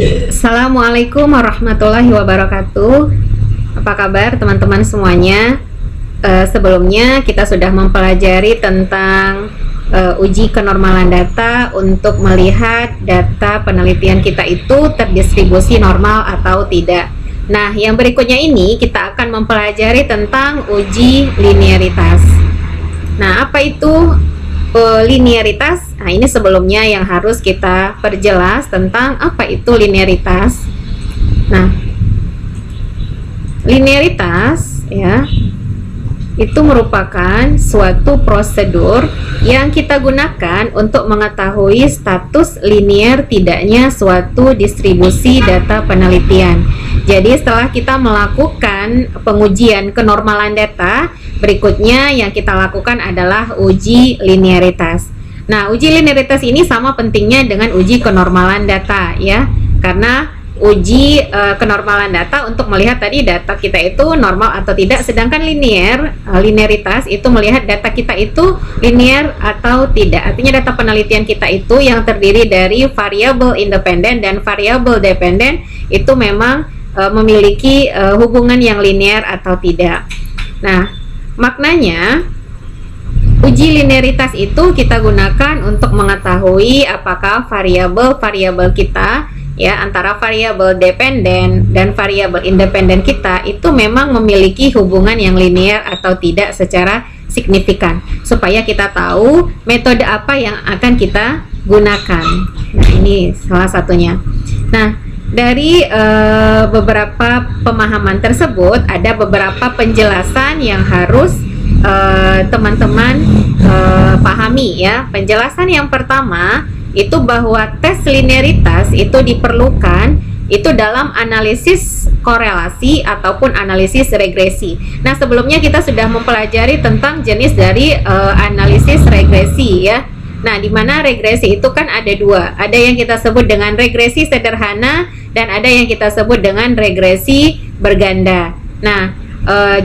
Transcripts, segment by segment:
Assalamualaikum warahmatullahi wabarakatuh. Apa kabar teman-teman semuanya? Sebelumnya kita sudah mempelajari tentang uji kenormalan data untuk melihat data penelitian kita itu terdistribusi normal atau tidak. Nah, yang berikutnya ini kita akan mempelajari tentang uji linearitas. Nah, apa itu linearitas? Nah, ini sebelumnya yang harus kita perjelas tentang apa itu linearitas. Nah, linearitas ya, itu merupakan suatu prosedur yang kita gunakan untuk mengetahui status linear tidaknya suatu distribusi data penelitian. Jadi setelah kita melakukan pengujian kenormalan data, berikutnya yang kita lakukan adalah uji linearitas. Nah, uji linearitas ini sama pentingnya dengan uji kenormalan data ya, karena uji kenormalan data untuk melihat tadi data kita itu normal atau tidak, sedangkan linearitas itu melihat data kita itu linear atau tidak. Artinya data penelitian kita itu yang terdiri dari variabel independen dan variabel dependen itu memang memiliki hubungan yang linear atau tidak. Nah, maknanya uji linearitas itu kita gunakan untuk mengetahui apakah variabel-variabel kita ya, antara variabel dependen dan variabel independen kita itu memang memiliki hubungan yang linear atau tidak secara signifikan, supaya kita tahu metode apa yang akan kita gunakan. Nah, ini salah satunya. Nah, dari beberapa pemahaman tersebut ada beberapa penjelasan yang harus teman-teman pahami ya. Penjelasan yang pertama itu bahwa tes linearitas itu diperlukan itu dalam analisis korelasi ataupun analisis regresi. Nah, sebelumnya kita sudah mempelajari tentang jenis dari analisis regresi ya. Nah, di mana regresi itu kan ada dua. Ada yang kita sebut dengan regresi sederhana dan ada yang kita sebut dengan regresi berganda. Nah,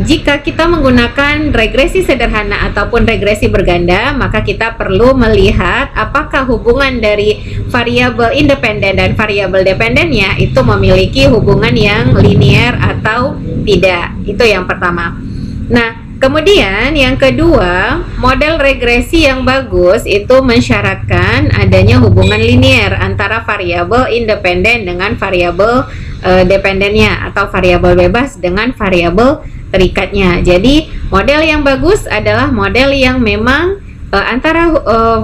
jika kita menggunakan regresi sederhana ataupun regresi berganda, maka kita perlu melihat apakah hubungan dari variabel independen dan variabel dependennya itu memiliki hubungan yang linear atau tidak. Itu yang pertama. Nah, kemudian yang kedua, model regresi yang bagus itu mensyaratkan adanya hubungan linear antara variabel independen dengan variabel dependennya atau variabel bebas dengan variabel terikatnya. Jadi model yang bagus adalah model yang memang antara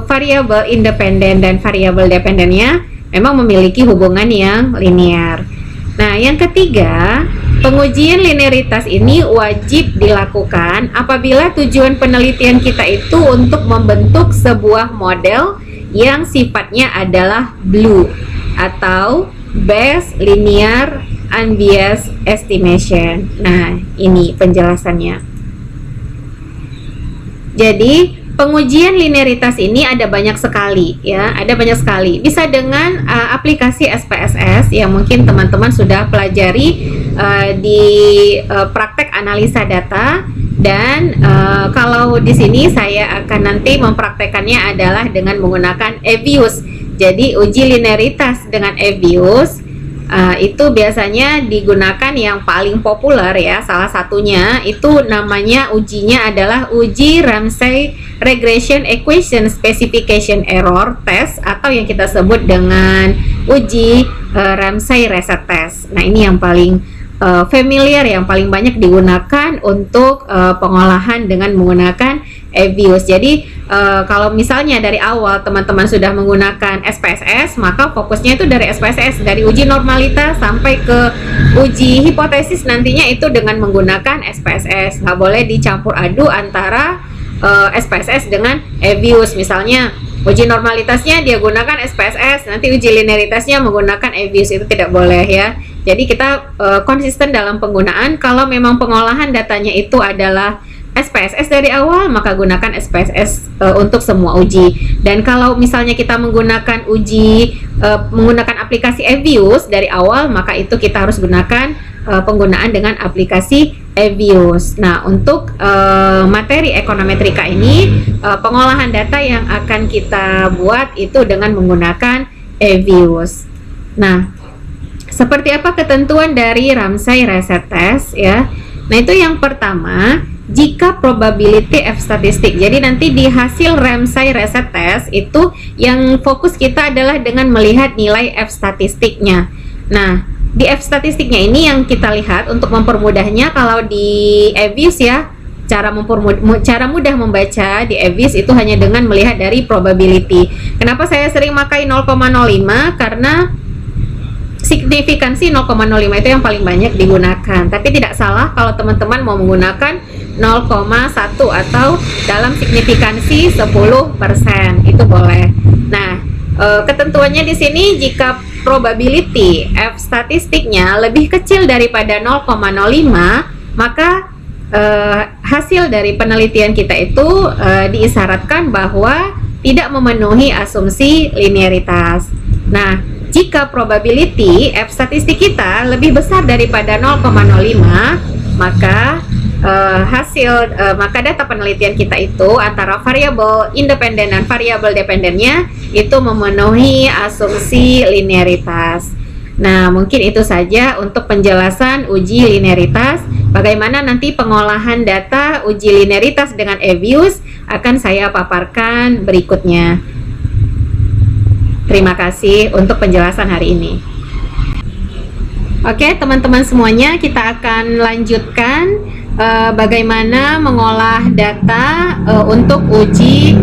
variabel independen dan variabel dependennya memang memiliki hubungan yang linear. Nah, yang ketiga, pengujian linearitas ini wajib dilakukan apabila tujuan penelitian kita itu untuk membentuk sebuah model yang sifatnya adalah BLEU atau Bayes Linear Unbiased Estimation. Nah, ini penjelasannya. Jadi pengujian linearitas ini ada banyak sekali ya, ada banyak sekali. Bisa dengan aplikasi SPSS yang mungkin teman-teman sudah pelajari di praktek analisa data, dan kalau di sini saya akan nanti mempraktekannya adalah dengan menggunakan EViews. Jadi uji linearitas dengan EViews itu biasanya digunakan yang paling populer ya. Salah satunya itu namanya ujinya adalah uji Ramsey Regression Equation Specification Error Test atau yang kita sebut dengan uji Ramsey Reset Test. Nah, ini yang paling familiar, yang paling banyak digunakan untuk pengolahan dengan menggunakan EViews. Jadi kalau misalnya dari awal teman-teman sudah menggunakan SPSS, maka fokusnya itu dari SPSS, dari uji normalitas sampai ke uji hipotesis nantinya itu dengan menggunakan SPSS. Nggak boleh dicampur aduk antara SPSS dengan EViews. Misalnya uji normalitasnya dia gunakan SPSS, nanti uji linearitasnya menggunakan EViews, itu tidak boleh ya. Jadi kita konsisten dalam penggunaan. Kalau memang pengolahan datanya itu adalah SPSS dari awal, maka gunakan SPSS untuk semua uji. Dan kalau misalnya kita menggunakan menggunakan aplikasi EViews dari awal, maka itu kita harus gunakan penggunaan dengan aplikasi EViews. Nah, untuk materi ekonometrika ini, pengolahan data yang akan kita buat itu dengan menggunakan EViews. Nah, Seperti apa ketentuan dari Ramsay Reset Test ya? Nah, itu yang pertama, jika probability F statistik. Jadi nanti di hasil Ramsay Reset Test itu yang fokus kita adalah dengan melihat nilai F statistiknya. Nah, di F statistiknya ini yang kita lihat untuk mempermudahnya. Kalau di EVIS ya, cara mudah membaca di EVIS itu hanya dengan melihat dari probability. Kenapa saya sering pakai 0,05? Karena signifikansi 0,05 itu yang paling banyak digunakan. Tapi tidak salah kalau teman-teman mau menggunakan 0,1 atau dalam signifikansi 10%, itu boleh. Nah, ketentuannya di sini jika probability F statistiknya lebih kecil daripada 0,05, maka hasil dari penelitian kita itu diisyaratkan bahwa tidak memenuhi asumsi linearitas. Nah, jika probability F statistik kita lebih besar daripada 0,05, maka maka data penelitian kita itu antara variabel independen dan variabel dependennya itu memenuhi asumsi linearitas. Nah, mungkin itu saja untuk penjelasan uji linearitas. Bagaimana nanti pengolahan data uji linearitas dengan EVIUS akan saya paparkan berikutnya. Terima kasih untuk penjelasan hari ini. Oke, teman-teman semuanya, kita akan lanjutkan bagaimana mengolah data untuk uji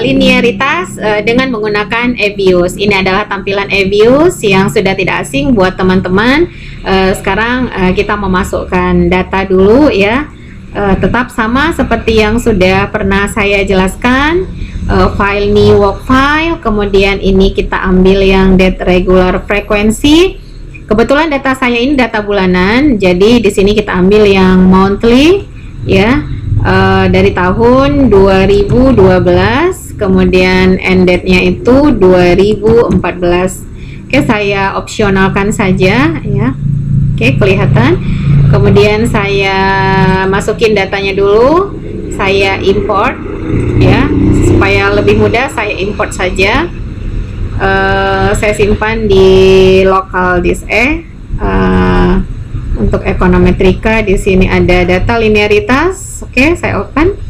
linearitas dengan menggunakan EVIUS. Ini adalah tampilan EVIUS yang sudah tidak asing buat teman-teman. Sekarang kita memasukkan data dulu ya. Tetap sama seperti yang sudah pernah saya jelaskan. File new work file, kemudian ini kita ambil yang date regular frequency. Kebetulan data saya ini data bulanan, jadi di sini kita ambil yang monthly ya, dari tahun 2012, kemudian end date-nya itu 2014. Oke, saya opsionalkan saja ya. Oke, kelihatan. Kemudian saya masukin datanya dulu, saya import ya, supaya lebih mudah saya import saja. Saya simpan di local disk E. Untuk ekonometrika di sini ada data linearitas. Oke, saya open.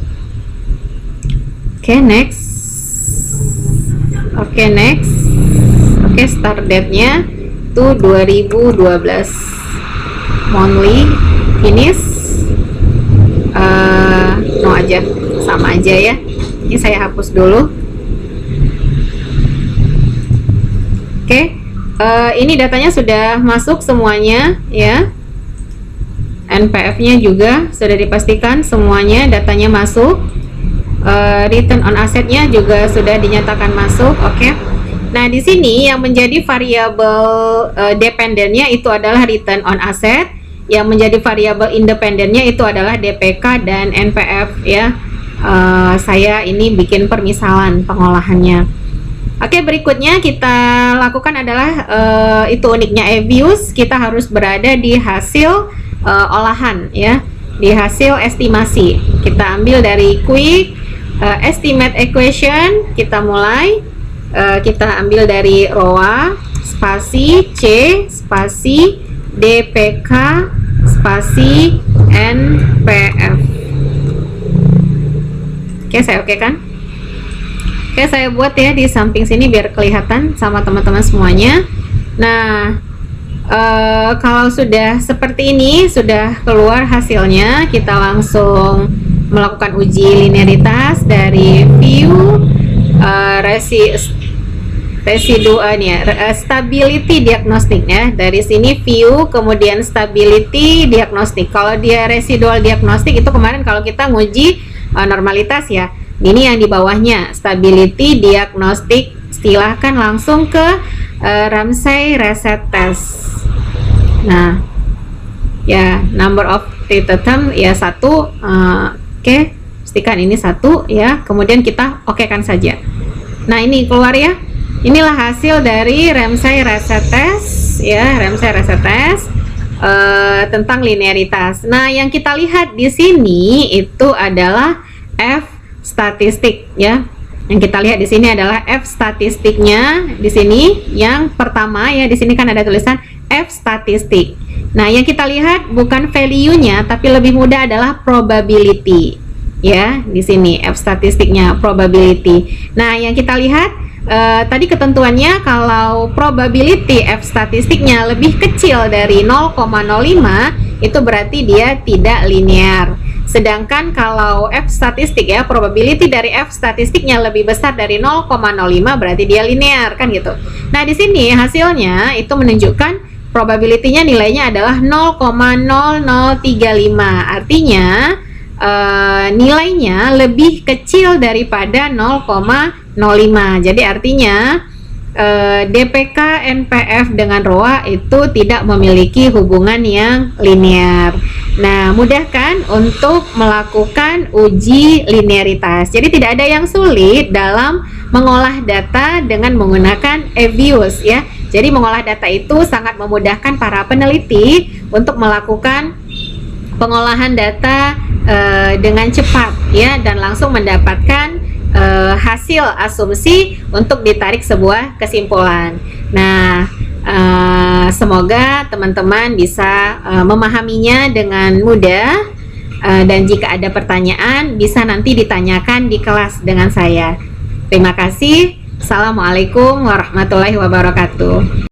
Oke, next. Oke, next. Oke, start date-nya itu 2012. Monthly, finish. No aja, sama aja ya. Ini saya hapus dulu. Oke, ini datanya sudah masuk semuanya ya. NPF-nya juga sudah dipastikan semuanya datanya masuk. Return on asset-nya juga sudah dinyatakan masuk. Oke. Nah, di sini yang menjadi variabel dependennya itu adalah return on asset. Yang menjadi variabel independennya itu adalah DPK dan NPF ya. Saya ini bikin permisalan pengolahannya. Oke, berikutnya kita lakukan adalah itu uniknya EVIUS, kita harus berada di hasil olahan ya, di hasil estimasi. Kita ambil dari quick estimate equation, kita mulai kita ambil dari ROA spasi C spasi DPK spasi NPF. Oke, saya oke kan? Oke, saya buat ya di samping sini biar kelihatan sama teman-teman semuanya. Nah, kalau sudah seperti ini, sudah keluar hasilnya, kita langsung melakukan uji linearitas dari view stability diagnostic ya. Dari sini view, kemudian stability diagnostic. Kalau dia residual diagnostic itu kemarin kalau kita nguji normalitas ya. Ini yang di bawahnya stability diagnostic. Silahkan langsung ke Ramsay Reset Test. Nah, ya number of term ya 1. Oke, pastikan ini 1 ya. Kemudian kita okekan saja. Nah, ini keluar ya. Inilah hasil dari Ramsay Reset Test ya, Ramsay Reset Test tentang linearitas. Nah, yang kita lihat di sini itu adalah F statistik ya. Yang kita lihat di sini adalah F statistiknya. Di sini yang pertama ya, di sini kan ada tulisan F statistik. Nah, yang kita lihat bukan value-nya, tapi lebih mudah adalah probability. Ya, di sini F statistiknya probability. Nah, yang kita lihat tadi ketentuannya kalau probability F statistiknya lebih kecil dari 0,05, itu berarti dia tidak linear. Sedangkan kalau F statistik ya, probability dari F statistiknya lebih besar dari 0,05 berarti dia linear, kan gitu. Nah, di sini hasilnya itu menunjukkan probability-nya nilainya adalah 0,0035. Artinya nilainya lebih kecil daripada 0,05. Jadi artinya DPK NPF dengan ROA itu tidak memiliki hubungan yang linear. Nah, mudah kan untuk melakukan uji linearitas. Jadi tidak ada yang sulit dalam mengolah data dengan menggunakan EViews ya. Jadi mengolah data itu sangat memudahkan para peneliti untuk melakukan pengolahan data dengan cepat ya, dan langsung mendapatkan hasil asumsi untuk ditarik sebuah kesimpulan. Nah, semoga teman-teman bisa memahaminya dengan mudah, dan jika ada pertanyaan bisa nanti ditanyakan di kelas dengan saya. Terima kasih. Assalamualaikum warahmatullahi wabarakatuh.